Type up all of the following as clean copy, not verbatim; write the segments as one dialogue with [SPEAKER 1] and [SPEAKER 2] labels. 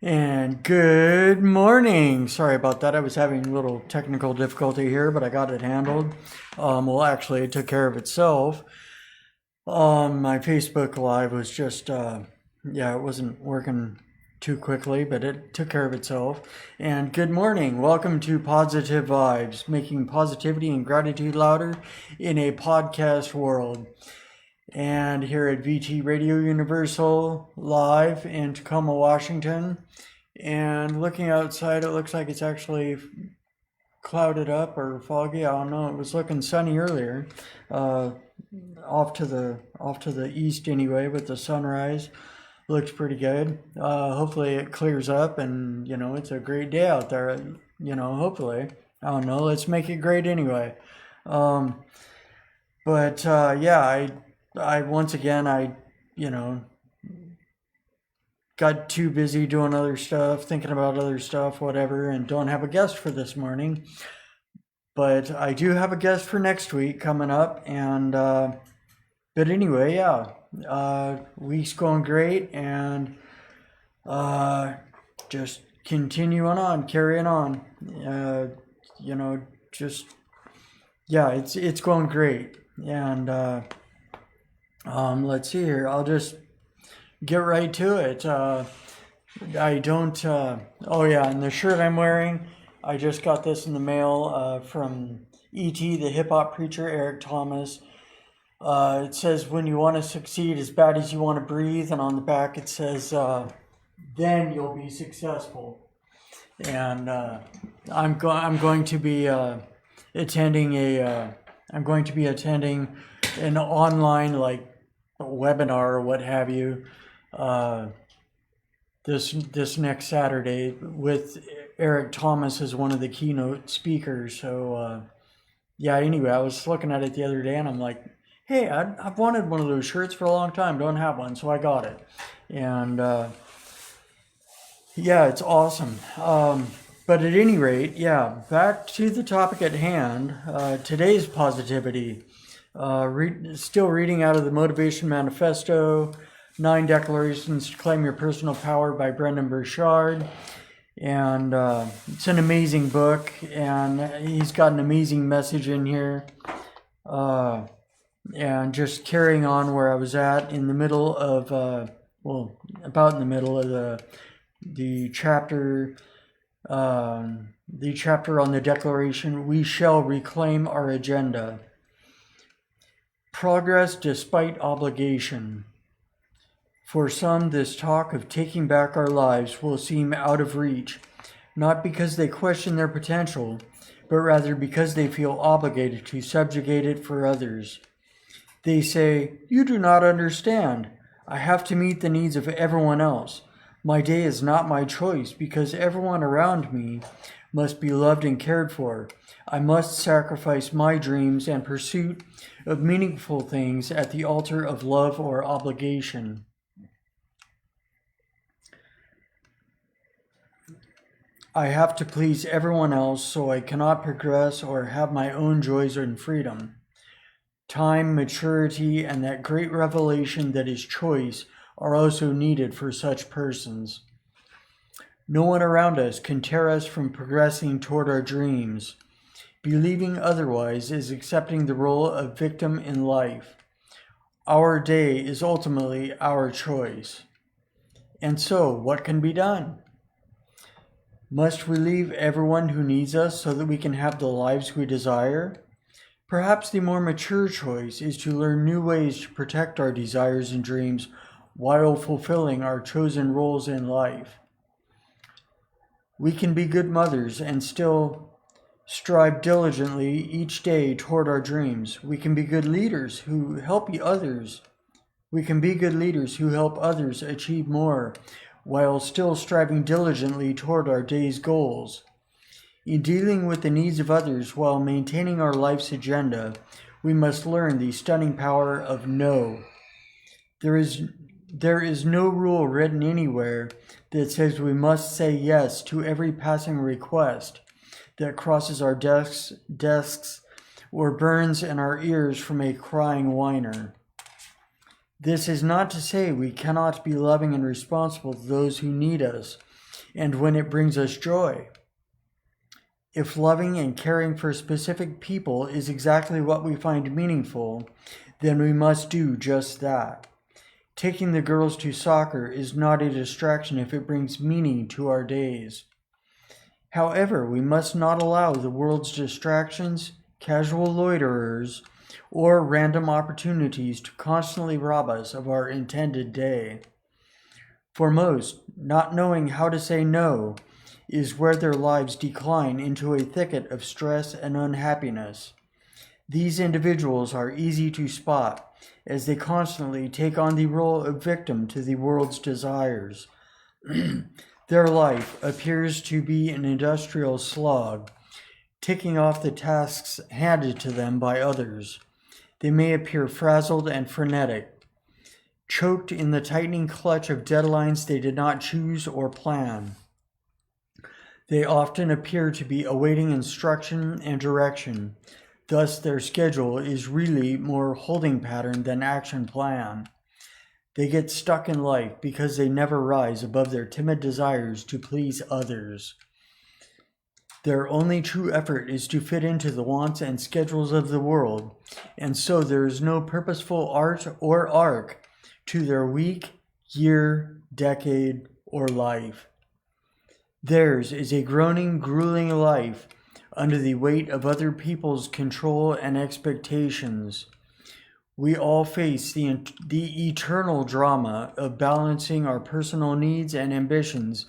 [SPEAKER 1] And good morning. Sorry about that. I was having a little technical difficulty here, but I got it handled. Well, actually, it took care of itself. My Facebook Live was just, it wasn't working too quickly, but it took care of itself. And good morning. Welcome to Positive Vibes, making positivity and gratitude louder in a podcast world. And here at VT Radio Universal, live in Tacoma, Washington. And looking outside, it looks like it's actually clouded up or foggy. I don't know. It was looking sunny earlier, off to the east anyway, with the sunrise. Looks pretty good. Hopefully it clears up, and it's a great day out there. Hopefully. I don't know. Let's make it great anyway. I once again, got too busy doing other stuff, thinking about other stuff, whatever, and don't have a guest for this morning. But I do have a guest for next week coming up, and but anyway, week's going great, and just continuing on, carrying on. It's going great, and let's see here. I'll just get right to it. And the shirt I'm wearing, I just got this in the mail from E.T., the hip hop preacher, Eric Thomas. It says, when you want to succeed as bad as you want to breathe, and on the back it says, then you'll be successful. And I'm going to be attending an online webinar or what have you this next Saturday with Eric Thomas as one of the keynote speakers. So anyway, I was looking at it the other day and I'm like, hey, I've wanted one of those shirts for a long time, don't have one, so I got it. And it's awesome. But at any rate, back to the topic at hand, today's positivity. Still reading out of the Motivation Manifesto, 9 Declarations to Claim Your Personal Power by Brendon Burchard. And it's an amazing book, and he's got an amazing message in here. And just carrying on where I was at in the middle of, about in the middle of the chapter on the declaration, we shall reclaim our agenda. Progress despite obligation. For some, this talk of taking back our lives will seem out of reach, not because they question their potential, but rather because they feel obligated to subjugate it for others. They say, "You do not understand. I have to meet the needs of everyone else. My day is not my choice because everyone around me must be loved and cared for. I must sacrifice my dreams and pursuit of meaningful things at the altar of love or obligation." I have to please everyone else, so I cannot progress or have my own joys and freedom. Time, maturity, and that great revelation that is choice are also needed for such persons. No one around us can tear us from progressing toward our dreams. Believing otherwise is accepting the role of victim in life. Our day is ultimately our choice. And so, what can be done? Must we leave everyone who needs us so that we can have the lives we desire? Perhaps the more mature choice is to learn new ways to protect our desires and dreams while fulfilling our chosen roles in life. We can be good mothers and still strive diligently each day toward our dreams. We can be good leaders who help others. We can be good leaders who help others achieve more while still striving diligently toward our day's goals. In dealing with the needs of others while maintaining our life's agenda, we must learn the stunning power of no. There is no rule written anywhere that says we must say yes to every passing request that crosses our desks or burns in our ears from a crying whiner. This is not to say we cannot be loving and responsible to those who need us, and when it brings us joy. If loving and caring for specific people is exactly what we find meaningful, then we must do just that. Taking the girls to soccer is not a distraction if it brings meaning to our days. However, we must not allow the world's distractions, casual loiterers, or random opportunities to constantly rob us of our intended day. For most, not knowing how to say no is where their lives decline into a thicket of stress and unhappiness. These individuals are easy to spot as they constantly take on the role of victim to the world's desires. Their life appears to be an industrial slog, ticking off the tasks handed to them by others. They may appear frazzled and frenetic, choked in the tightening clutch of deadlines they did not choose or plan. They often appear to be awaiting instruction and direction. Thus, their schedule is really more holding pattern than action plan. They get stuck in life because they never rise above their timid desires to please others. Their only true effort is to fit into the wants and schedules of the world, and so there is no purposeful art or arc to their week, year, decade, or life. Theirs is a groaning, grueling life under the weight of other people's control and expectations. We all face the eternal drama of balancing our personal needs and ambitions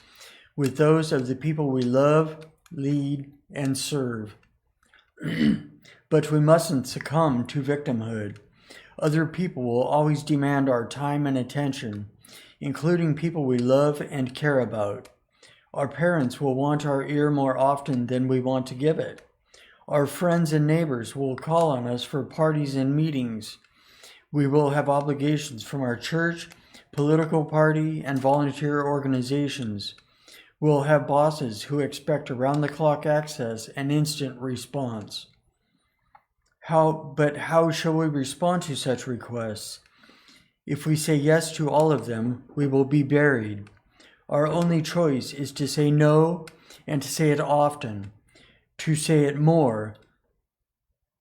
[SPEAKER 1] with those of the people we love, lead, and serve. But we mustn't succumb to victimhood. Other people will always demand our time and attention, including people we love and care about. Our parents will want our ear more often than we want to give it. Our friends and neighbors will call on us for parties and meetings. We will have obligations from our church, political party, and volunteer organizations. We'll have bosses who expect around-the-clock access and instant response. But how shall we respond to such requests? If we say yes to all of them, we will be buried. Our only choice is to say no and to say it often, to say it more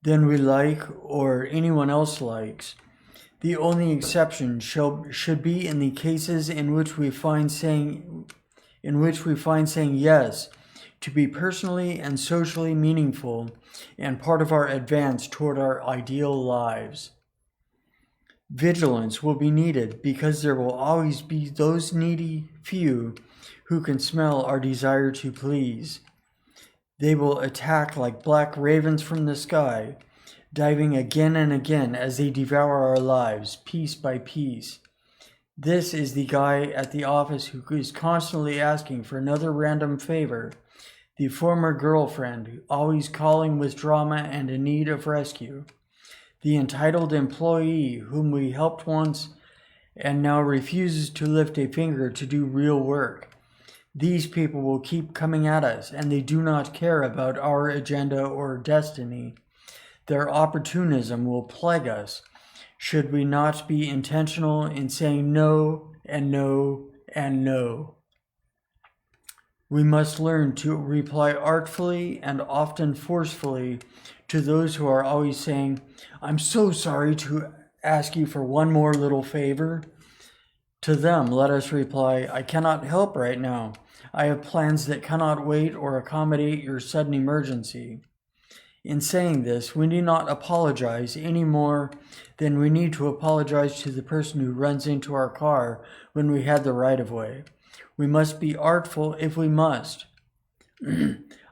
[SPEAKER 1] than we like or anyone else likes. The only exception should be in the cases in which we find saying yes to be personally and socially meaningful and part of our advance toward our ideal lives. Vigilance will be needed because there will always be those needy few who can smell our desire to please. They will attack like black ravens from the sky, diving again and again as they devour our lives, piece by piece. This is the guy at the office who is constantly asking for another random favor, the former girlfriend always calling with drama and in need of rescue, the entitled employee whom we helped once and now refuses to lift a finger to do real work. These people will keep coming at us, and they do not care about our agenda or destiny. Their opportunism will plague us, should we not be intentional in saying no and no and no. We must learn to reply artfully and often forcefully to those who are always saying, "I'm so sorry to ask you for one more little favor." To them, let us reply, "I cannot help right now. I have plans that cannot wait or accommodate your sudden emergency." In saying this, we need not apologize any more than we need to apologize to the person who runs into our car when we had the right-of-way. We must be artful if we must.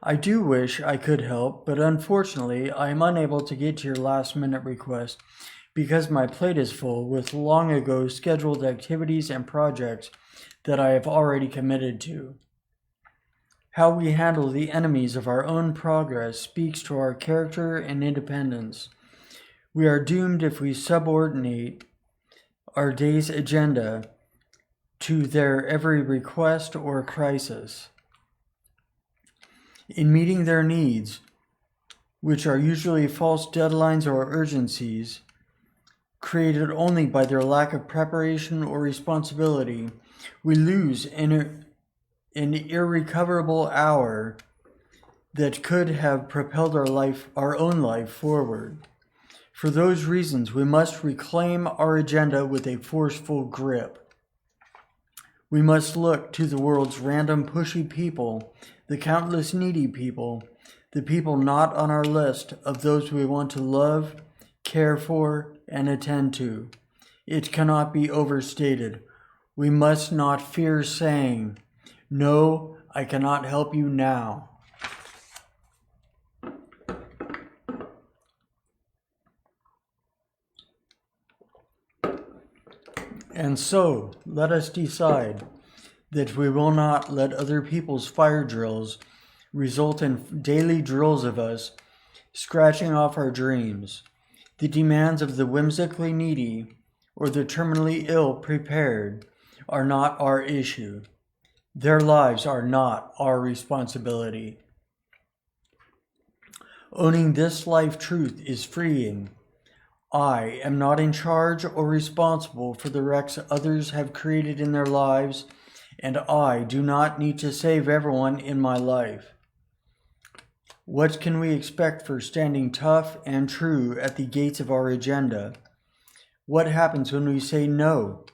[SPEAKER 1] I do wish I could help, but unfortunately, I am unable to get to your last-minute request because my plate is full with long ago scheduled activities and projects that I have already committed to. How we handle the enemies of our own progress speaks to our character and independence. We are doomed if we subordinate our day's agenda to their every request or crisis. In meeting their needs, which are usually false deadlines or urgencies, created only by their lack of preparation or responsibility, we lose an irrecoverable hour that could have propelled our own life forward. For those reasons, we must reclaim our agenda with a forceful grip. We must look to the world's random pushy people, the countless needy people, the people not on our list of those we want to love, care for, and attend to. It cannot be overstated. We must not fear saying, "No, I cannot help you now." And so, let us decide that we will not let other people's fire drills result in daily drills of us scratching off our dreams. The demands of the whimsically needy or the terminally ill prepared are not our issue. Their lives are not our responsibility. Owning this life truth is freeing. I am not in charge or responsible for the wrecks others have created in their lives, and I do not need to save everyone in my life. What can we expect for standing tough and true at the gates of our agenda? What happens when we say no?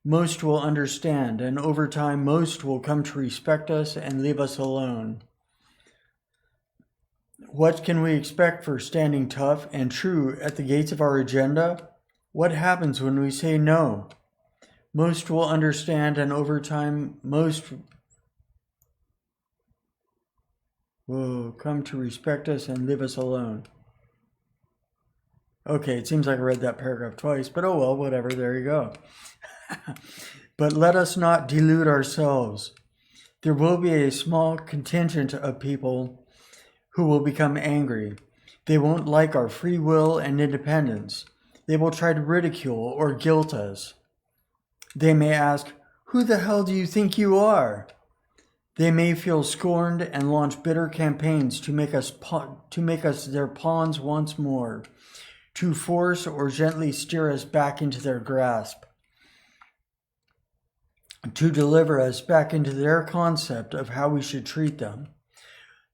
[SPEAKER 1] Most will understand, and over time, most will come to respect us and leave us alone. What can we expect for standing tough and true at the gates of our agenda? What happens when we say no? Most will understand, and over time, most will come to respect us and leave us alone. Okay, it seems like I read that paragraph twice, but oh well, whatever, there you go. But let us not delude ourselves. There will be a small contingent of people who will become angry. They won't like our free will and independence. They will try to ridicule or guilt us. They may ask, "Who the hell do you think you are?" They may feel scorned and launch bitter campaigns to make us their pawns once more, to force or gently steer us back into their grasp, to deliver us back into their concept of how we should treat them.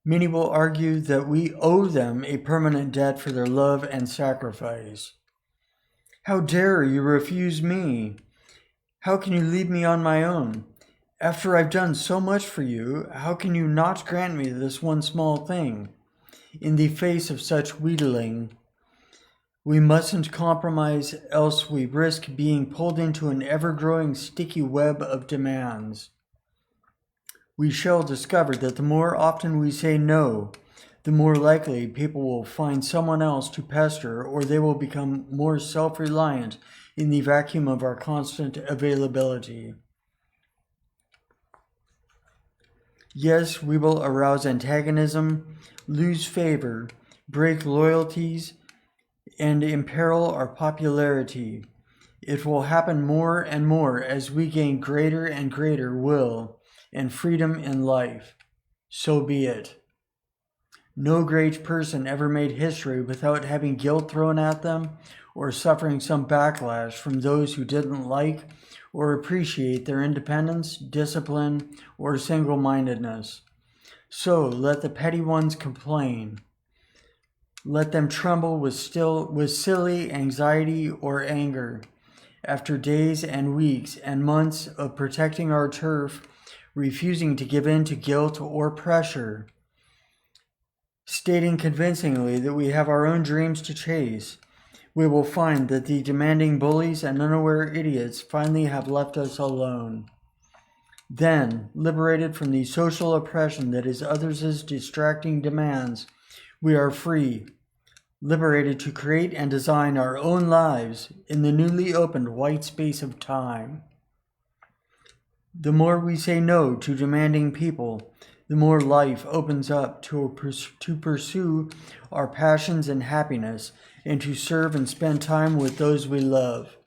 [SPEAKER 1] Many will argue that we owe them a permanent debt for their love and sacrifice. "How dare you refuse me? How can you leave me on my own? After I've done so much for you, how can you not grant me this one small thing?" In the face of such wheedling, we mustn't compromise, else we risk being pulled into an ever-growing sticky web of demands. We shall discover that the more often we say no, the more likely people will find someone else to pester, or they will become more self-reliant in the vacuum of our constant availability. Yes, we will arouse antagonism, lose favor, break loyalties, and imperil our popularity. It will happen more and more as we gain greater and greater will and freedom in life. So be it. No great person ever made history without having guilt thrown at them or suffering some backlash from those who didn't like or appreciate their independence, discipline, or single-mindedness. So let the petty ones complain. Let them tremble with silly anxiety or anger. After days and weeks and months of protecting our turf, refusing to give in to guilt or pressure, stating convincingly that we have our own dreams to chase, we will find that the demanding bullies and unaware idiots finally have left us alone. Then, liberated from the social oppression that is others' distracting demands, we are free, liberated to create and design our own lives in the newly opened white space of time. The more we say no to demanding people, the more life opens up to pursue our passions and happiness, and to serve and spend time with those we love.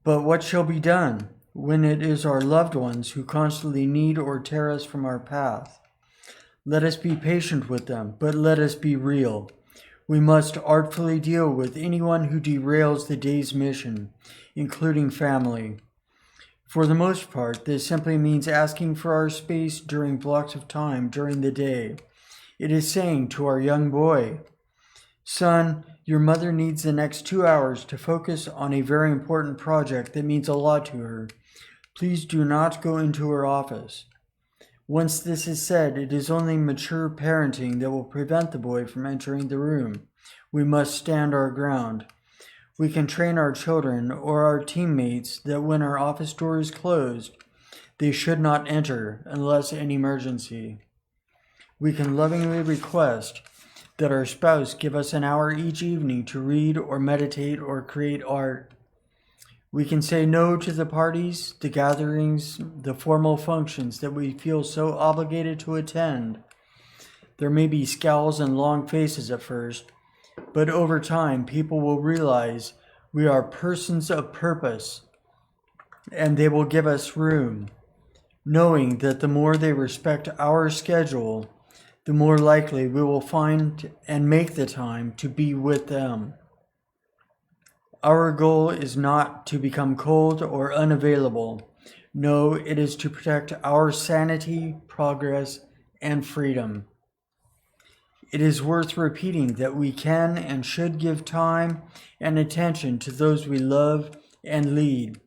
[SPEAKER 1] But what shall be done when it is our loved ones who constantly need or tear us from our path? Let us be patient with them, but let us be real. We must artfully deal with anyone who derails the day's mission, including family. For the most part, this simply means asking for our space during blocks of time during the day. It is saying to our young boy, "Son, your mother needs the next 2 hours to focus on a very important project that means a lot to her. Please do not go into her office." Once this is said, it is only mature parenting that will prevent the boy from entering the room. We must stand our ground. We can train our children or our teammates that when our office door is closed, they should not enter unless an emergency. We can lovingly request that our spouse give us an hour each evening to read or meditate or create art. We can say no to the parties, the gatherings, the formal functions that we feel so obligated to attend. There may be scowls and long faces at first, but over time people will realize we are persons of purpose, and they will give us room, knowing that the more they respect our schedule, the more likely we will find and make the time to be with them. Our goal is not to become cold or unavailable. No, it is to protect our sanity, progress, and freedom. It is worth repeating that we can and should give time and attention to those we love and lead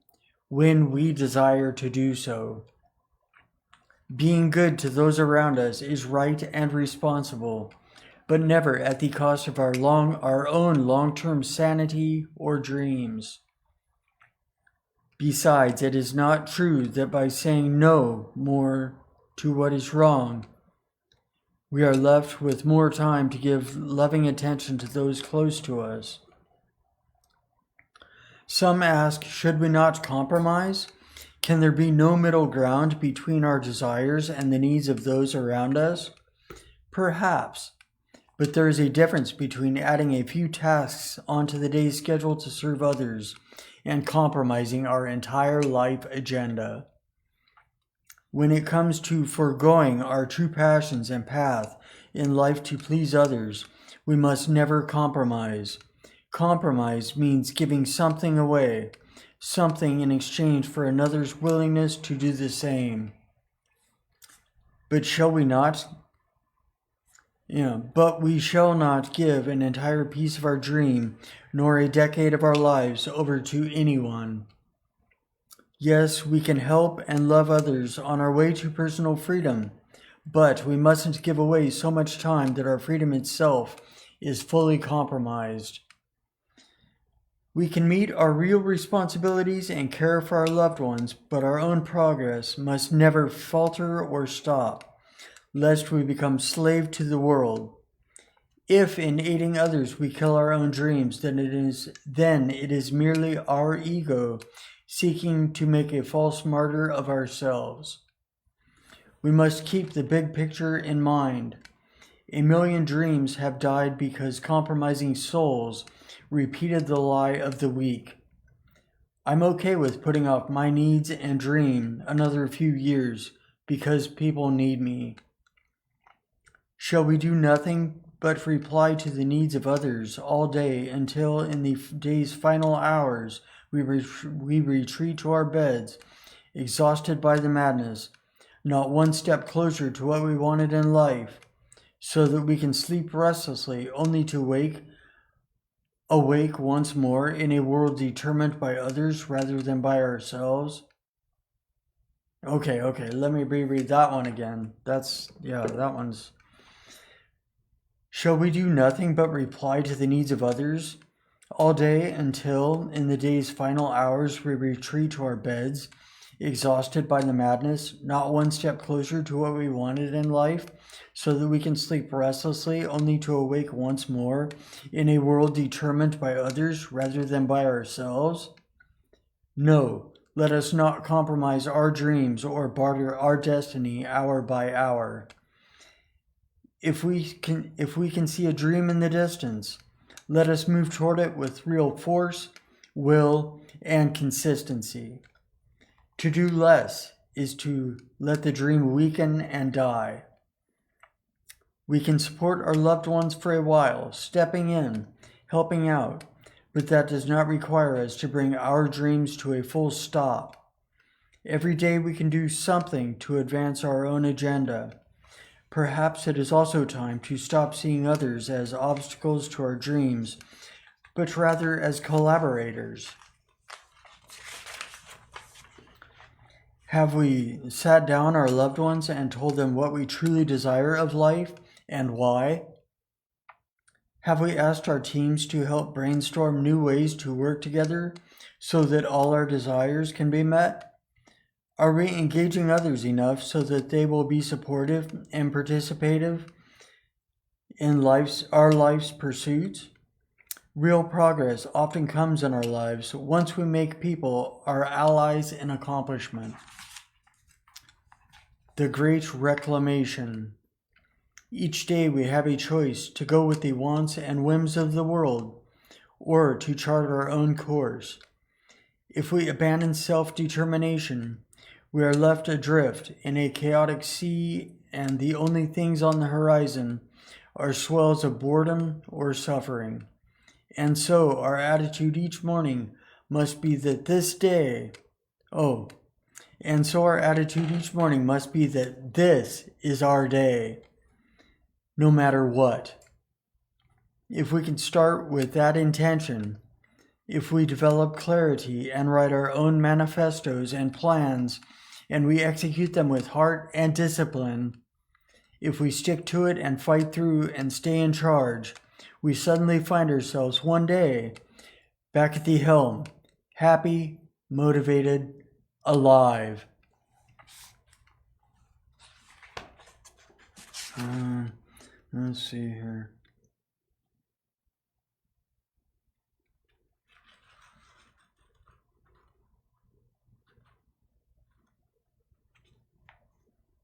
[SPEAKER 1] when we desire to do so. Being good to those around us is right and responsible, but never at the cost of our own long-term sanity or dreams. Besides, it is not true that by saying no more to what is wrong, we are left with more time to give loving attention to those close to us. Some ask, should we not compromise? Can there be no middle ground between our desires and the needs of those around us? Perhaps. But there is a difference between adding a few tasks onto the day's schedule to serve others and compromising our entire life agenda. When it comes to foregoing our true passions and path in life to please others, we must never compromise. Compromise means giving something away, something in exchange for another's willingness to do the same. But we shall not give an entire piece of our dream, nor a decade of our lives over to anyone. Yes, we can help and love others on our way to personal freedom, but we mustn't give away so much time that our freedom itself is fully compromised. We can meet our real responsibilities and care for our loved ones, but our own progress must never falter or stop, lest we become slave to the world. If in aiding others we kill our own dreams, then it is merely our ego seeking to make a false martyr of ourselves. We must keep the big picture in mind. 1,000,000 dreams have died because compromising souls repeated the lie of the weak. I'm okay with putting off my needs and dream another few years because people need me. Shall we do nothing but reply to the needs of others all day until in the day's final hours we retreat to our beds, exhausted by the madness, not one step closer to what we wanted in life, so that we can sleep restlessly only to awake once more in a world determined by others rather than by ourselves? Okay, let me reread that one again. That one's... Shall we do nothing but reply to the needs of others all day until, in the day's final hours, we retreat to our beds, exhausted by the madness, not one step closer to what we wanted in life, so that we can sleep restlessly only to awake once more in a world determined by others rather than by ourselves? No, let us not compromise our dreams or barter our destiny hour by hour. If we can see a dream in the distance, let us move toward it with real force, will, and consistency. To do less is to let the dream weaken and die. We can support our loved ones for a while, stepping in, helping out, but that does not require us to bring our dreams to a full stop. Every day we can do something to advance our own agenda. Perhaps it is also time to stop seeing others as obstacles to our dreams, but rather as collaborators. Have we sat down our loved ones and told them what we truly desire of life and why? Have we asked our teams to help brainstorm new ways to work together so that all our desires can be met? Are we engaging others enough so that they will be supportive and participative in our life's pursuits? Real progress often comes in our lives once we make people our allies in accomplishment. The Great Reclamation. Each day we have a choice to go with the wants and whims of the world, or to chart our own course. If we abandon self-determination, we are left adrift in a chaotic sea, and the only things on the horizon are swells of boredom or suffering. And so our attitude each morning must be that this is our day, no matter what. If we can start with that intention, if we develop clarity and write our own manifestos and plans, and we execute them with heart and discipline, if we stick to it and fight through and stay in charge, we suddenly find ourselves one day back at the helm, happy, motivated, alive. Let's see here.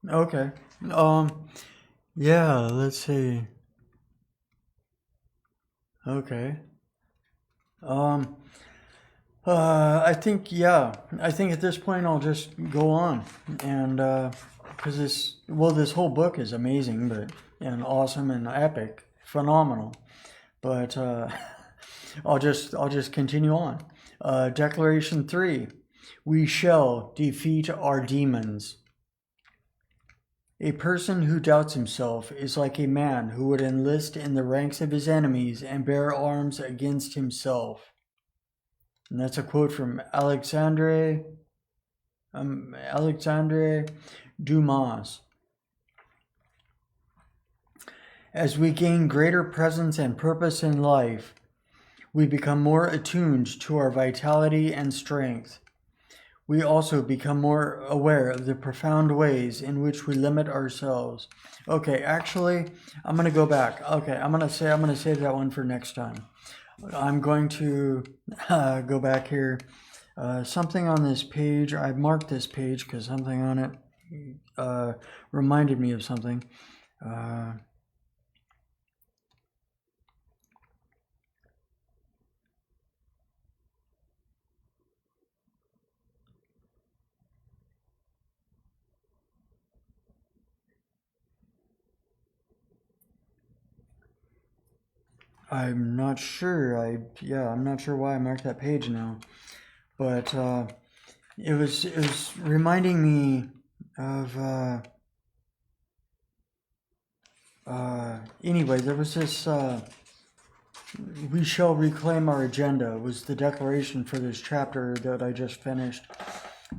[SPEAKER 1] Okay. Yeah, let's see. Okay. I think at this point I'll just go on, and because this whole book is amazing, and awesome and epic, phenomenal, but I'll just continue on. Declaration 3: We shall defeat our demons. A person who doubts himself is like a man who would enlist in the ranks of his enemies and bear arms against himself. And that's a quote from Alexandre Dumas. As we gain greater presence and purpose in life, we become more attuned to our vitality and strength. We also become more aware of the profound ways in which we limit ourselves. Okay, actually, I'm going to go back. Okay, I'm going to save that one for next time. I'm going to go back here. Something on this page, I marked this page because something on it reminded me of something. I'm not sure. I'm not sure why I marked that page now, but it was reminding me of. Anyway, there was this. We shall reclaim our agenda was the declaration for this chapter that I just finished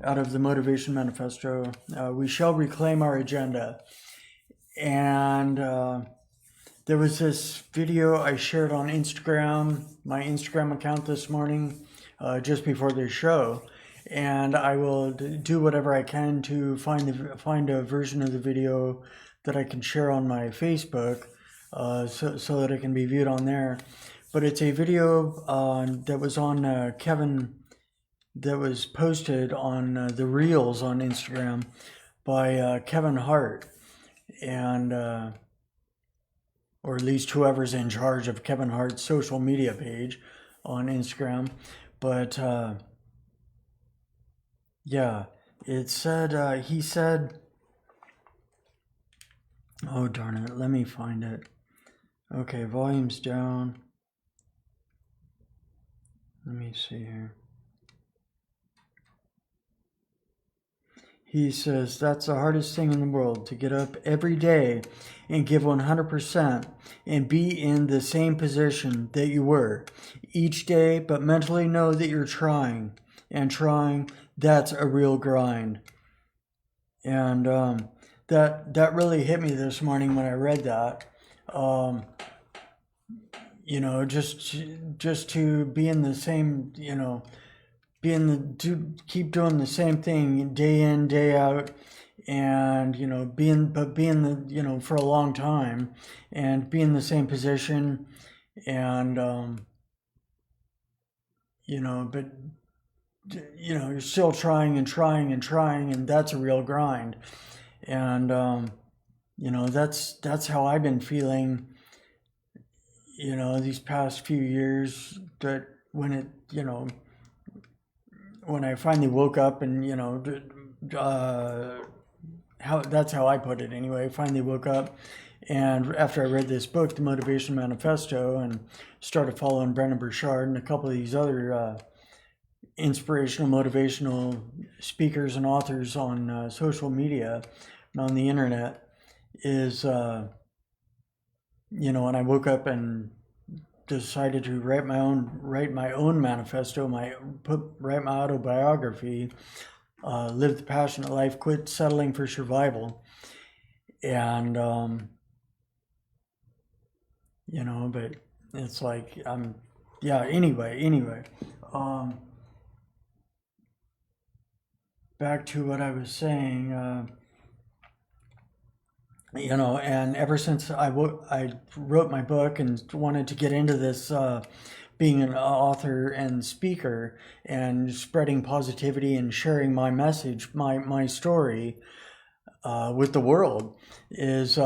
[SPEAKER 1] out of the Motivation Manifesto. We shall reclaim our agenda, and there was this video I shared on Instagram, my Instagram account this morning, just before the show, and I will do whatever I can to find a version of the video that I can share on my Facebook, so that it can be viewed on there. But it's a video that was on that was posted on the Reels on Instagram by Kevin Hart, and or at least whoever's in charge of Kevin Hart's social media page on Instagram. But it said, he said, oh darn it, let me find it. Okay, volume's down. Let me see here. he says, that's the hardest thing in the world, to get up every day and give 100% and be in the same position that you were each day, but mentally know that you're trying. And trying, that's a real grind. And that really hit me this morning when I read that. Just to be in the same, keep doing the same thing day in, day out, and being for a long time, and be in the same position, and but you're still trying and trying and trying, and that's a real grind. And that's how I've been feeling these past few years, that when I finally woke up and that's how I put it anyway. Finally woke up, and after I read this book, the Motivation Manifesto, and started following Brendon Burchard and a couple of these other inspirational, motivational speakers and authors on social media and on the internet, is when I woke up and decided to write my own manifesto, write my autobiography, live the passionate life, quit settling for survival, and but it's like anyway, back to what I was saying. And ever since I wrote my book and wanted to get into this, being an author and speaker and spreading positivity and sharing my message, my story with the world, is,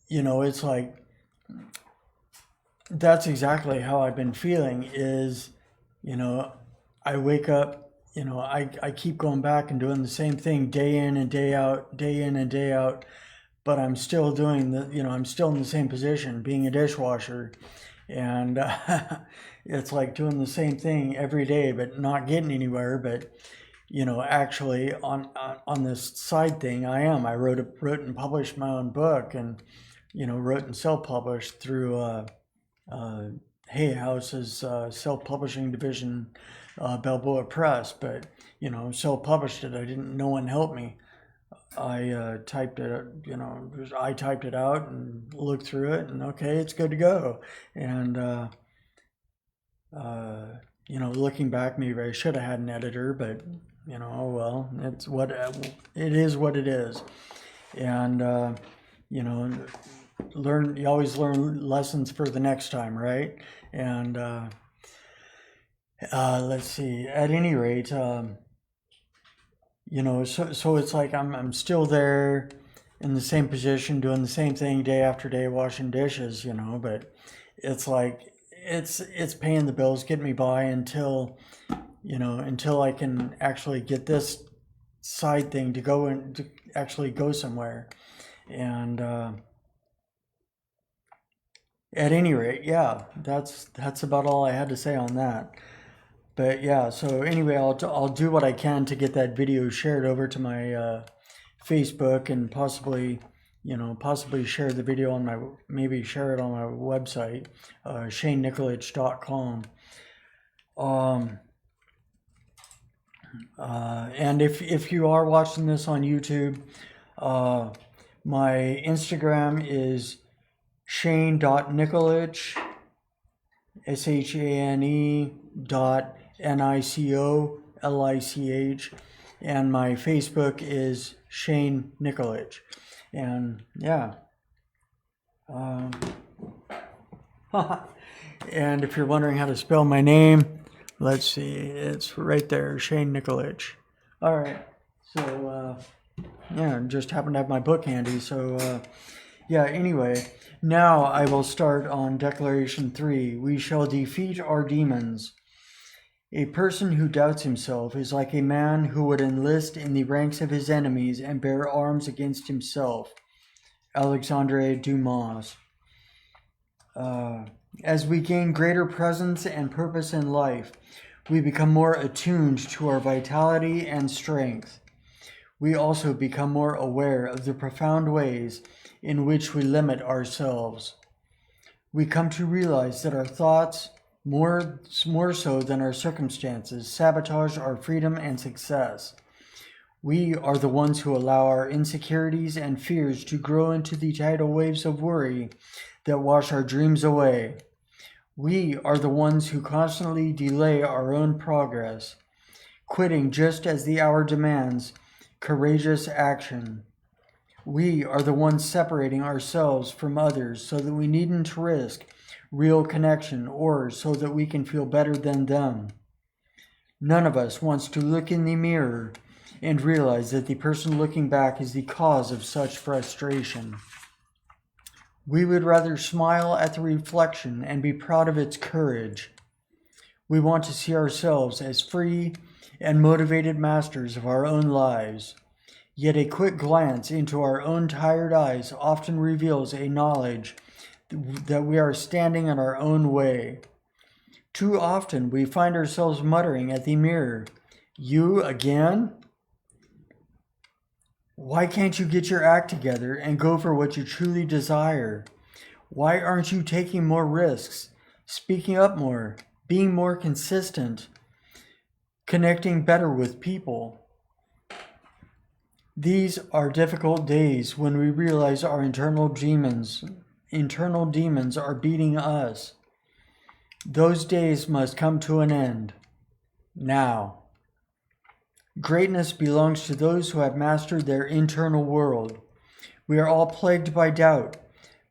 [SPEAKER 1] it's like, that's exactly how I've been feeling. Is, I wake up, I keep going back and doing the same thing day in and day out, but I'm still doing I'm still in the same position, being a dishwasher. And it's like doing the same thing every day, but not getting anywhere. But, actually on this side thing, I wrote and published my own book, and, wrote and self-published through Hay House's self-publishing division, Balboa Press. But self-published it. No one helped me. I typed it, I typed it out and looked through it, and okay, it's good to go. And looking back, maybe I should have had an editor, but oh well, it's what it is. What it is. And you always learn lessons for the next time, right? And let's see. At any rate, so it's like I'm still there in the same position, doing the same thing day after day, washing dishes, but it's like it's paying the bills, getting me by until I can actually get this side thing to go and to actually go somewhere. And at any rate, yeah, that's about all I had to say on that. But yeah, so anyway, I'll do what I can to get that video shared over to my Facebook, and possibly share the video on maybe share it on my website, ShaneNicolich.com. And if you are watching this on YouTube, my Instagram is Shane.Nicolich, SHANE.NICOLICH, and my Facebook is Shane Nicolich. And yeah, and if you're wondering how to spell my name, let's see, it's right there, Shane Nicolich. All right, so yeah, just happened to have my book handy. So yeah, anyway, now I will start on Declaration 3. We shall defeat our demons. A person who doubts himself is like a man who would enlist in the ranks of his enemies and bear arms against himself. Alexandre Dumas. As we gain greater presence and purpose in life, We become more attuned to our vitality and strength. We also become more aware of the profound ways in which we limit ourselves. We come to realize that our thoughts, more so than our circumstances, sabotage our freedom and success. We are the ones who allow our insecurities and fears to grow into the tidal waves of worry that wash our dreams away. We are the ones who constantly delay our own progress, quitting just as the hour demands courageous action. We are the ones separating ourselves from others so that we needn't risk real connection or so that we can feel better than them. None of us wants to look in the mirror and realize that the person looking back is the cause of such frustration. We would rather smile at the reflection and be proud of its courage. We want to see ourselves as free and motivated masters of our own lives. Yet a quick glance into our own tired eyes often reveals a knowledge that we are standing in our own way. Too often we find ourselves muttering at the mirror, "You again? Why can't you get your act together and go for what you truly desire? Why aren't you taking more risks, speaking up more, being more consistent, connecting better with people?" These are difficult days when we realize our internal demons are beating us. Those days must come to an end now. Greatness belongs to those who have mastered their internal world. We are all plagued by doubt,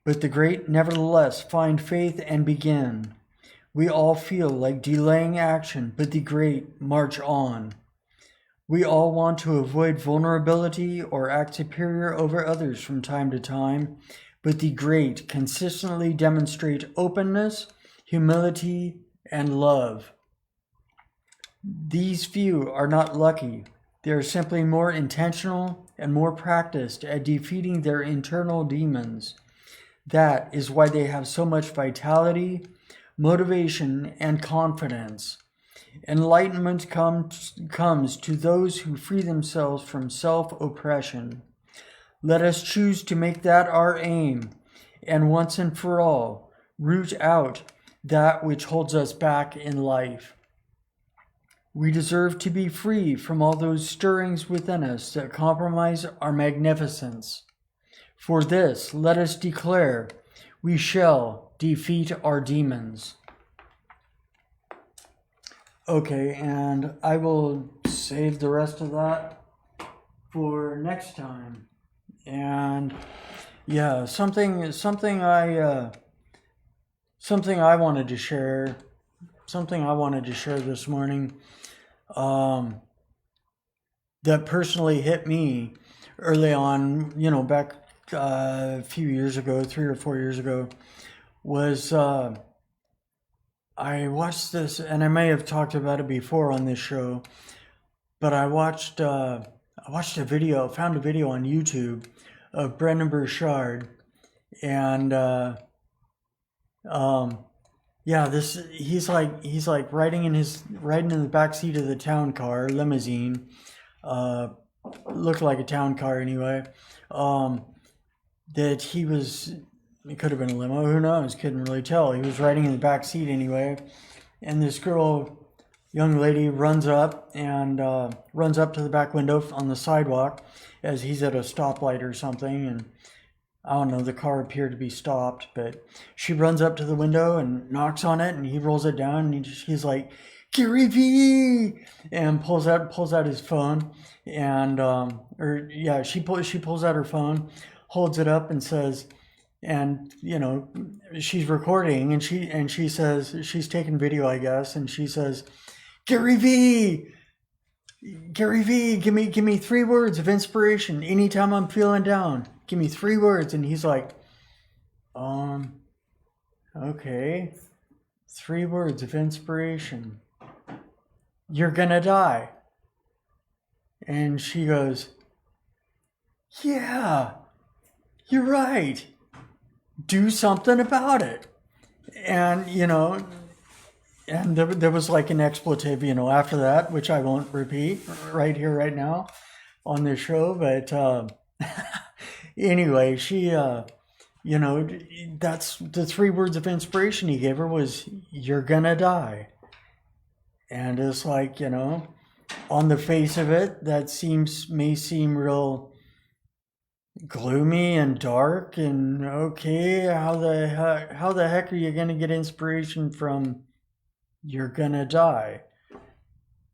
[SPEAKER 1] but the great nevertheless find faith and begin. We all feel like delaying action, but the great march on. We all want to avoid vulnerability or act superior over others from time to time, but the great consistently demonstrate openness, humility, and love. These few are not lucky. They are simply more intentional and more practiced at defeating their internal demons. That is why they have so much vitality, motivation, and confidence. Enlightenment comes to those who free themselves from self-oppression. Let us choose to make that our aim, and once and for all, root out that which holds us back in life. We deserve to be free from all those stirrings within us that compromise our magnificence. For this, let us declare, we shall defeat our demons. Okay, and I will save the rest of that for next time. And yeah, something I wanted to share. Something I wanted to share this morning. That personally hit me early on, back a few years ago, 3 or 4 years ago, was I watched this, and I may have talked about it before on this show, but I watched a video, found a video on YouTube of Brendon Burchard, and he's like riding in the back seat of the town car limousine, looked like a town car anyway. It could have been a limo, who knows? Couldn't really tell. He was riding in the back seat anyway, and this young lady runs up to the back window on the sidewalk as he's at a stoplight or something, and I don't know, the car appeared to be stopped, but she runs up to the window and knocks on it, and he rolls it down, and he's like, "Gary V!" and pulls out his phone, and she pulls out her phone, holds it up, and says, and she's recording, and she says, she's taking video, I guess, and she says, Gary V, give me 3 words of inspiration anytime I'm feeling down. Give me 3 words. And he's like, okay, 3 words of inspiration. You're gonna die. And she goes, yeah, you're right. Do something about it. And, And there was like an expletive, after that, which I won't repeat right here, right now on this show. But anyway, she, that's the 3 words of inspiration he gave her was, "You're gonna die." And it's like, on the face of it, that may seem real gloomy and dark and okay. How the heck are you gonna get inspiration from "You're gonna die"?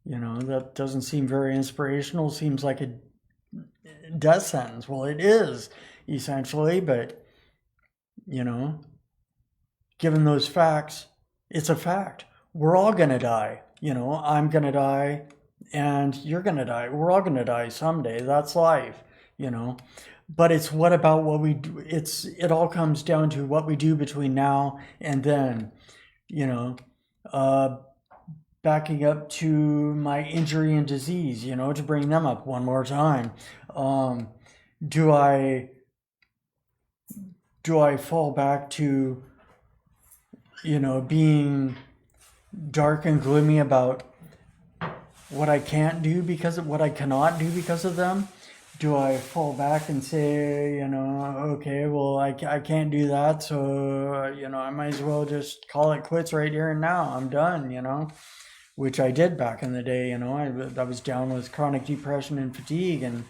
[SPEAKER 1] That doesn't seem very inspirational. Seems like a death sentence. Well, it is essentially, but given those facts, it's a fact. We're all gonna die. I'm gonna die, and you're gonna die. We're all gonna die someday. That's life. But it's what about what we do? It all comes down to what we do between now and then. Uh, Backing up to my injury and disease, to bring them up one more time. Do I fall back to, being dark and gloomy about what I can't do because of what I cannot do because of them? Do I fall back and say, okay, well, I can't do that, so, I might as well just call it quits right here and now. I'm done, which I did back in the day. I was down with chronic depression and fatigue, and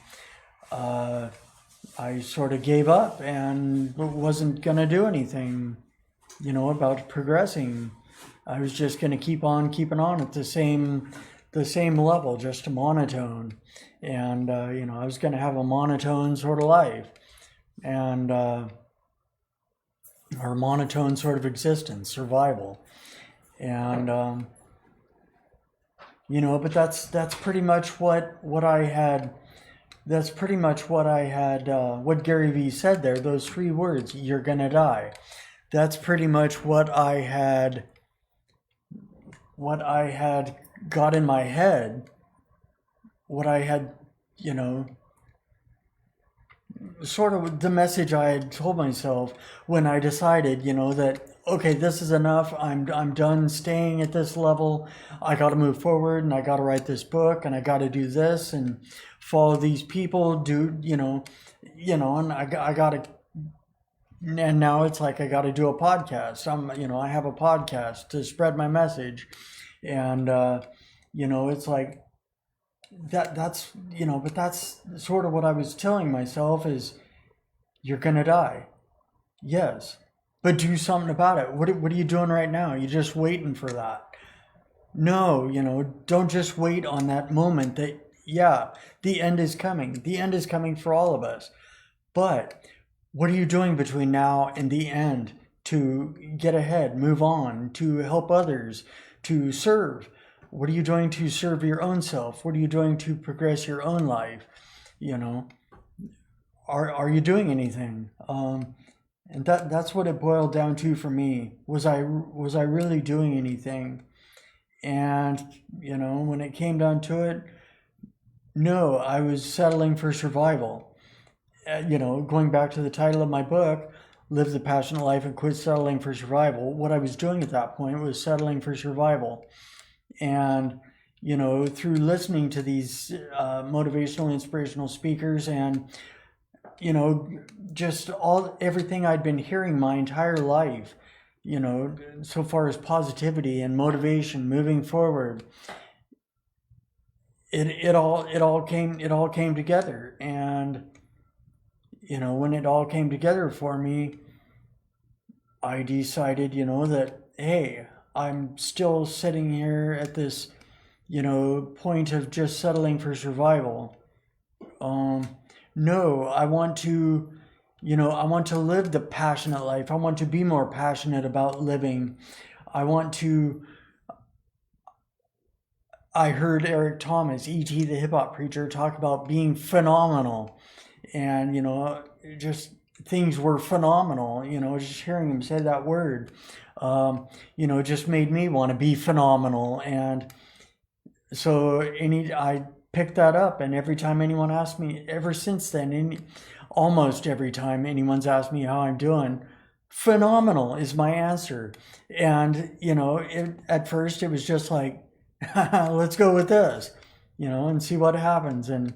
[SPEAKER 1] I sort of gave up and wasn't going to do anything, about progressing. I was just going to keep on keeping on at the same level, just a monotone. And, I was going to have a monotone sort of life and, or monotone sort of existence, survival. And, but that's pretty much what I had. That's pretty much what I had, what Gary Vee said there, those 3 words, "You're gonna die." That's pretty much what I had got in my head, what I had, sort of the message I had told myself when I decided, that, okay, this is enough. I'm done staying at this level. I got to move forward, and I got to write this book, and I got to do this and follow these people, and I got to, and now it's like I got to do a podcast. I have a podcast to spread my message, and it's like that's but that's sort of what I was telling myself is, you're gonna die. Yes, but do something about it. What are you doing right now? You're just waiting for that. No, don't just wait on that moment that, yeah, the end is coming. The end is coming for all of us. But what are you doing between now and the end to get ahead, move on, to help others, to serve? What are you doing to serve your own self? What are you doing to progress your own life? Are you doing anything? And that's what it boiled down to for me. Was I really doing anything? And when it came down to it, no, I was settling for survival. Going back to the title of my book, "Live the Passionate Life and Quit Settling for Survival." What I was doing at that point was settling for survival. And through listening to these motivational, inspirational speakers, and just everything I'd been hearing my entire life, so far as positivity and motivation, moving forward, it all came together. And when it all came together for me, I decided that, hey, I'm still sitting here at this point of just settling for survival. No, I want to live the passionate life. I want to be more passionate about living. I heard Eric Thomas, E.T. the hip hop preacher, talk about being phenomenal. And, just things were phenomenal. Just hearing him say that word, just made me want to be phenomenal. And so I picked that up. And every time anyone asked me, ever since then, almost every time anyone's asked me how I'm doing, phenomenal is my answer. And, at first it was just like, let's go with this, and see what happens. And,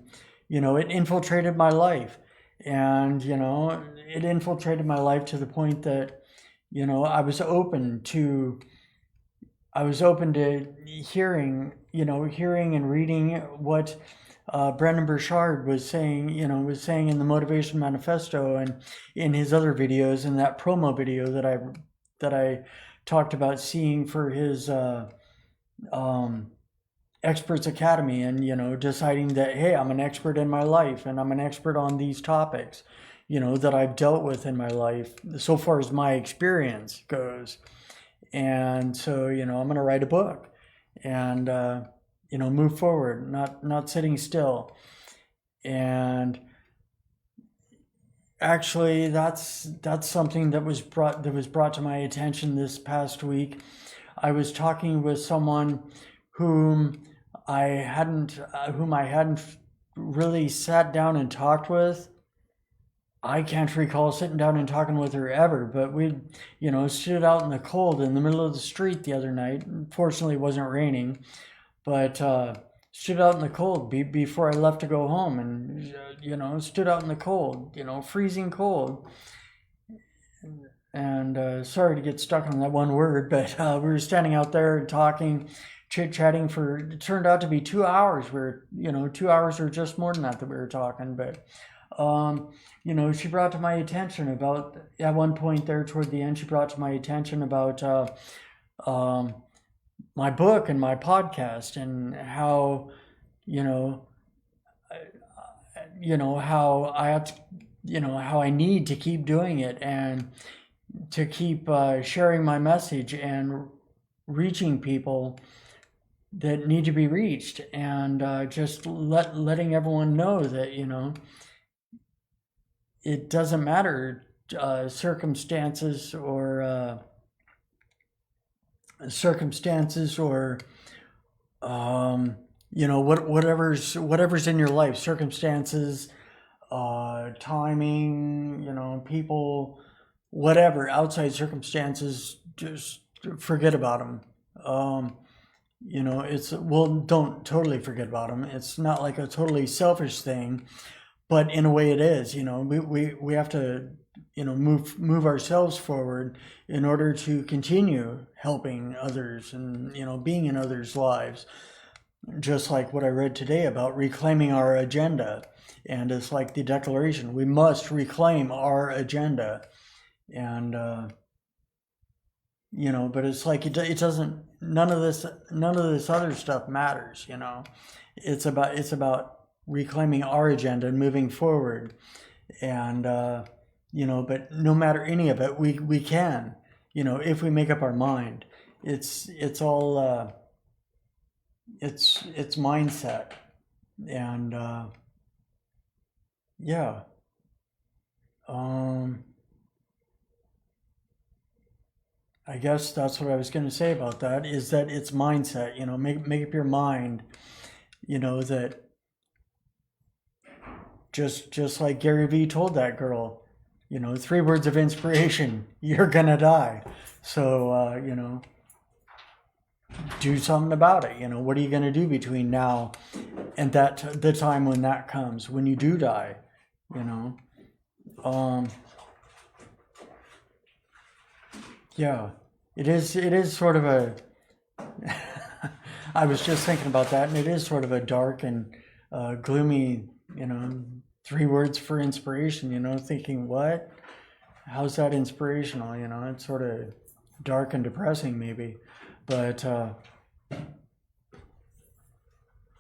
[SPEAKER 1] it infiltrated my life. And, it infiltrated my life to the point that, I was open to hearing and reading what Brendon Burchard was saying, in the Motivation Manifesto and in his other videos, and that promo video that I talked about seeing for his Experts Academy, and deciding that, hey, I'm an expert in my life and I'm an expert on these topics, that I've dealt with in my life so far as my experience goes. And so, I'm going to write a book and, move forward, not sitting still. And actually, that's something that was brought to my attention this past week. I was talking with someone whom I hadn't really sat down and talked with. I can't recall sitting down and talking with her ever, but we, stood out in the cold in the middle of the street the other night. Fortunately, it wasn't raining, but stood out in the cold before I left to go home, and stood out in the cold, freezing cold. And sorry to get stuck on that one word, but we were standing out there talking, chit-chatting for, it turned out to be 2 hours. 2 hours or just more than that we were talking, but she brought to my attention about, at one point there toward the end, she brought to my attention about my book and my podcast, and how, how I have to, how I need to keep doing it, and to keep sharing my message and reaching people that need to be reached, and just letting everyone know that, it doesn't matter circumstances or whatever's in your life, circumstances, timing, people, whatever, outside circumstances, just forget about them. Don't totally forget about them. It's not like a totally selfish thing, but in a way it is. We have to, move ourselves forward in order to continue helping others and, being in others' lives. Just like what I read today about reclaiming our agenda. And it's like the declaration, we must reclaim our agenda. And, but it's like, it doesn't, none of this other stuff matters, It's about reclaiming our agenda and moving forward. And, but no matter any of it, we can, if we make up our mind. It's all, it's mindset. And, yeah. I guess that's what I was going to say about that, is that it's mindset, make up your mind, that just like Gary Vee told that girl, 3 words of inspiration, you're going to die. So, do something about it. What are you going to do between now and the time when that comes, when you do die, Yeah, it is sort of a, I was just thinking about that, and it is sort of a dark and gloomy, 3 words for inspiration, thinking, what? How's that inspirational? It's sort of dark and depressing maybe, but,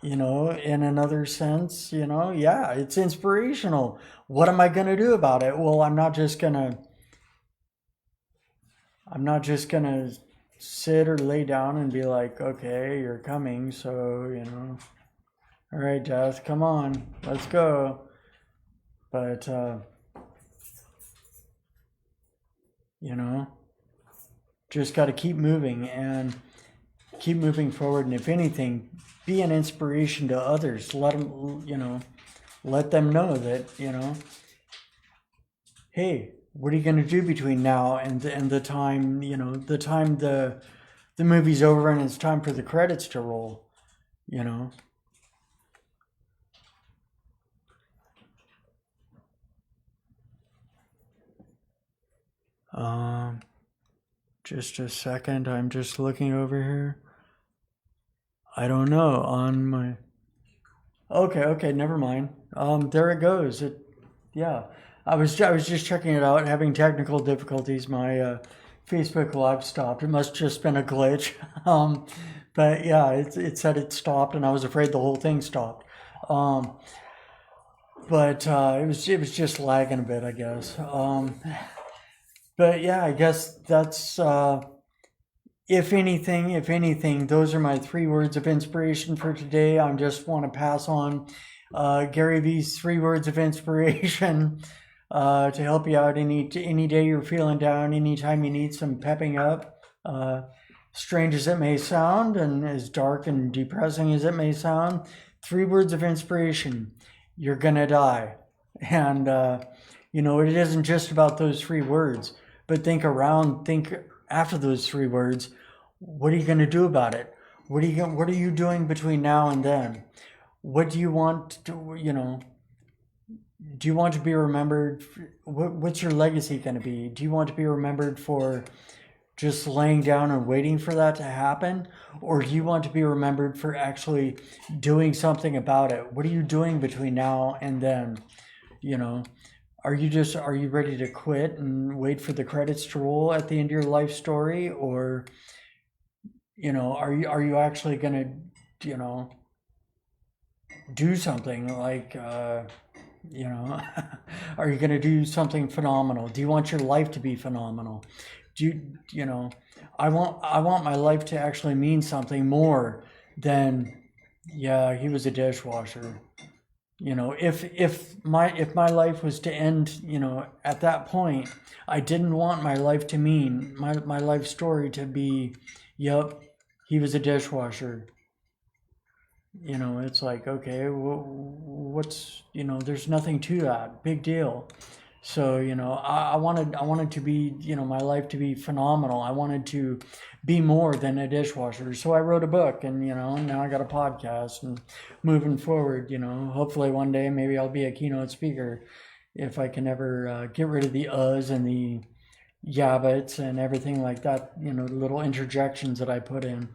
[SPEAKER 1] in another sense, yeah, it's inspirational. What am I going to do about it? Well, I'm not just going to sit or lay down and be like, okay, you're coming, so, all right, Death, come on, let's go. But, just got to keep moving and keep moving forward. And if anything, be an inspiration to others. Let them know that, hey, what are you going to do between now and the time, the time the movie's over and it's time for the credits to roll, you know? Just a second. I'm just looking over here. I don't know on my. Okay, never mind. There it goes. Yeah. I was just checking it out, having technical difficulties. My Facebook Live stopped. It must just been a glitch. But yeah, it said it stopped, and I was afraid the whole thing stopped. But it was just lagging a bit, I guess. But yeah, I guess that's if anything, those are my 3 words of inspiration for today. I just want to pass on Gary Vee's 3 words of inspiration to help you out any day you're feeling down, anytime you need some pepping up. Strange as it may sound, and as dark and depressing as it may sound, 3 words of inspiration: you're gonna die. And it isn't just about those 3 words, but think after those 3 words. What are you going to do about it? What are you doing between now and then? What do you want to, do you want to be remembered? What's your legacy going to be? Do you want to be remembered for just laying down and waiting for that to happen? Or do you want to be remembered for actually doing something about it? What are you doing between now and then? Are you ready to quit and wait for the credits to roll at the end of your life story? Or, are you actually gonna, do something like, are you gonna do something phenomenal? Do you want your life to be phenomenal? I want my life to actually mean something more than, yeah, he was a dishwasher. If my life was to end, at that point, I didn't want my life to mean my life story to be, yep, he was a dishwasher. It's like, okay, what's, there's nothing to that big deal. So, I wanted to be, my life to be phenomenal. I wanted to be more than a dishwasher. So I wrote a book, and, now I got a podcast, and moving forward, hopefully one day maybe I'll be a keynote speaker if I can ever get rid of the uhs and the yabbits and everything like that, the little interjections that I put in.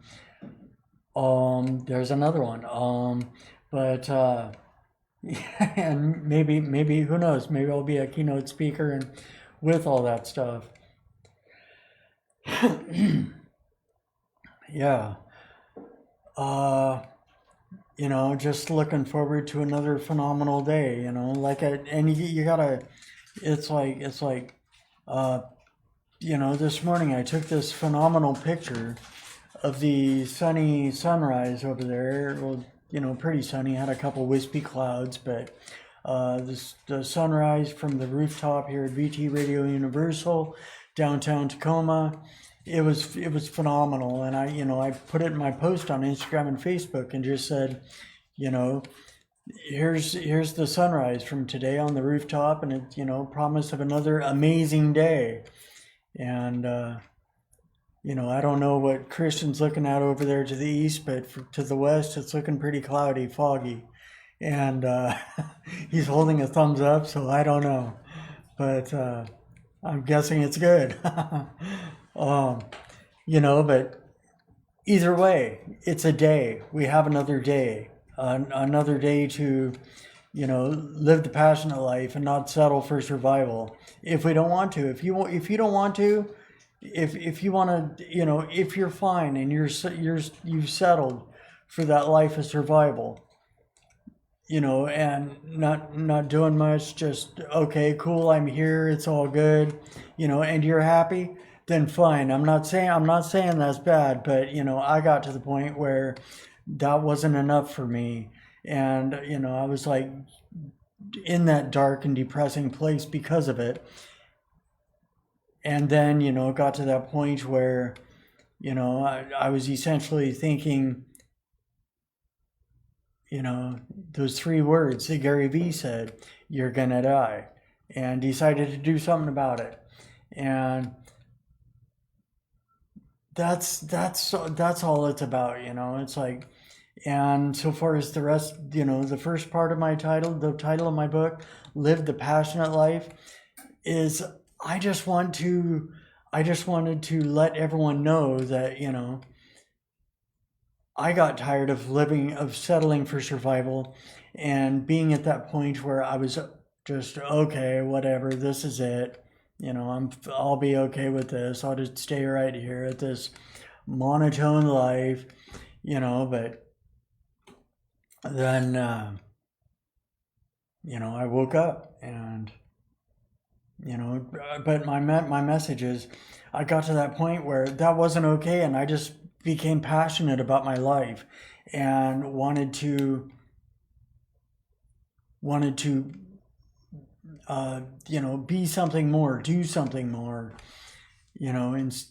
[SPEAKER 1] There's another one. But and maybe who knows? Maybe I'll be a keynote speaker and with all that stuff. Yeah. Just looking forward to another phenomenal day. And you gotta. It's like this morning I took this phenomenal picture of the sunny sunrise over there. Well, pretty sunny, had a couple wispy clouds, but the sunrise from the rooftop here at VT Radio Universal, downtown Tacoma, it was phenomenal. And I put it in my post on Instagram and Facebook and just said, here's the sunrise from today on the rooftop, and it, promise of another amazing day. And I don't know what Christian's looking at over there to the east, but to the west, it's looking pretty cloudy, foggy. And he's holding a thumbs up, so I don't know. But I'm guessing it's good. But either way, it's a day. We have another day. Another day to, live the passionate life and not settle for survival. If we don't want to. If you don't want to, if you want to, if you're fine and you've settled for that life of survival, and not doing much, just okay, cool, I'm here, it's all good, and you're happy, then fine. I'm not saying that's bad, but I got to the point where that wasn't enough for me, and I was like in that dark and depressing place because of it. And then, got to that point where, I was essentially thinking, those 3 words that Gary Vee said, you're gonna die. and decided to do something about it. And that's all it's about, It's like, and so far as the rest, the first part of the title of my book, Live the Passionate Life, is I just wanted to let everyone know that, I got tired of settling for survival and being at that point where I was just, okay, whatever, this is it. I'll be okay with this. I'll just stay right here at this monotone life, but then, I woke up and, but my message is I got to that point where that wasn't okay, and I just became passionate about my life and wanted to be something more, do something more, and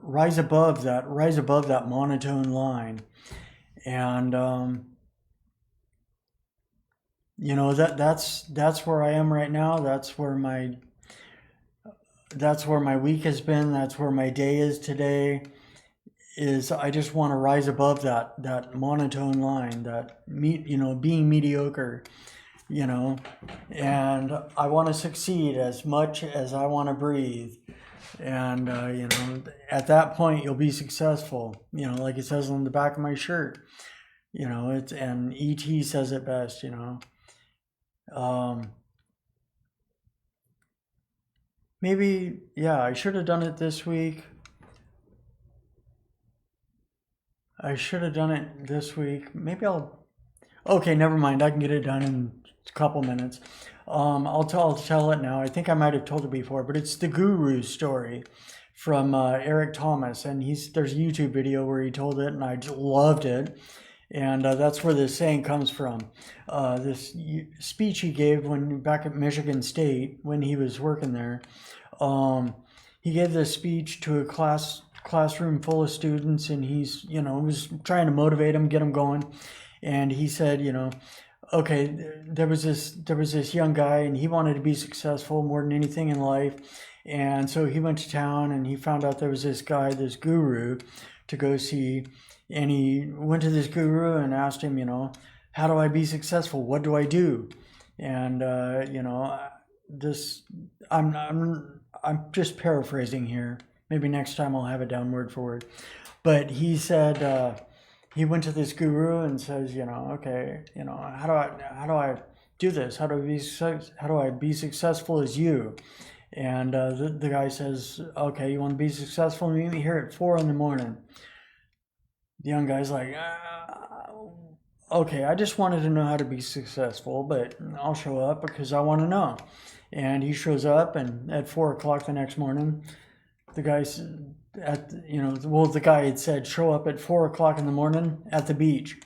[SPEAKER 1] rise above that monotone line. And that's where I am right now. That's where my week has been. That's where my day is today. Is I just want to rise above that monotone line, being mediocre, and I want to succeed as much as I want to breathe. And, at that point you'll be successful, like it says on the back of my shirt, and E.T. says it best, maybe, yeah, I should have done it this week. Maybe okay, never mind. I can get it done in a couple minutes. I'll tell it now. I think I might have told it before, but it's the Guru story from Eric Thomas, and there's a YouTube video where he told it, and I just loved it. And that's where this saying comes from. This speech he gave back at Michigan State when he was working there. He gave this speech to a classroom full of students, and he's was trying to motivate them, get them going. And he said, okay, there was this young guy, and he wanted to be successful more than anything in life. And so he went to town, and he found out there was this guy, this guru, to go see. And he went to this guru and asked him, how do I be successful? What do I do? And I'm just paraphrasing here. Maybe next time I'll have it down word for word. But he said he went to this guru and says, okay, how do I do this? How do I be successful as you? And the guy says, okay, you want to be successful? Meet me here at 4 a.m. The young guy's like, okay, I just wanted to know how to be successful, but I'll show up because I want to know. And he shows up, and at 4 o'clock the next morning, the guy's the guy had said, show up at 4 o'clock in the morning at the beach.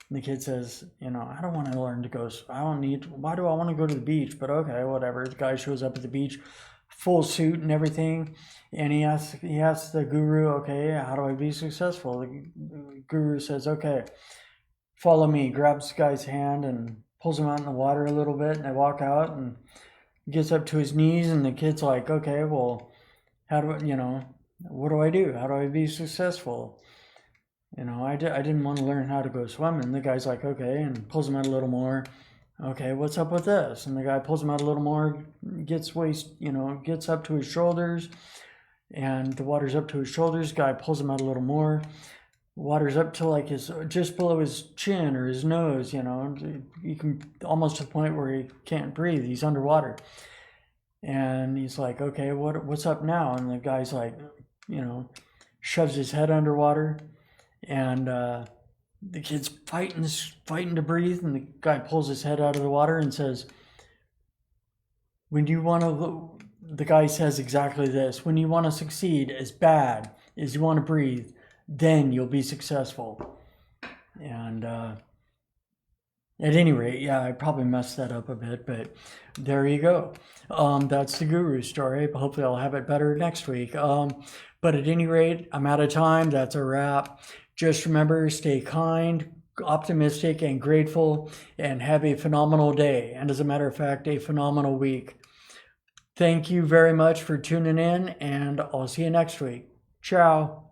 [SPEAKER 1] And the kid says, I don't want to learn to go. Why do I want to go to the beach? But okay, whatever. The guy shows up at the beach, full suit and everything. And he asks the guru, okay, how do I be successful? The guru says, okay, follow me. Grabs the guy's hand and pulls him out in the water a little bit. And they walk out, and gets up to his knees. And the kid's like, okay, well, how do I, what do I do? How do I be successful? I didn't want to learn how to go swimming. The guy's like, okay, and pulls him out a little more. Okay, what's up with this? And the guy pulls him out a little more, gets up to his shoulders, and the water's up to his shoulders. Guy pulls him out a little more. Water's up to just below his chin or his nose, you can almost to the point where he can't breathe. He's underwater. And he's like, okay, what's up now? And the guy's like, shoves his head underwater, and the kid's fighting to breathe, and the guy pulls his head out of the water and says, the guy says exactly this, when you want to succeed as bad as you want to breathe, then you'll be successful. And at any rate, yeah, I probably messed that up a bit, but there you go. That's the Guru story. Hopefully I'll have it better next week. But at any rate, I'm out of time. That's a wrap. Just remember, stay kind, optimistic, and grateful, and have a phenomenal day. And as a matter of fact, a phenomenal week. Thank you very much for tuning in, and I'll see you next week. Ciao.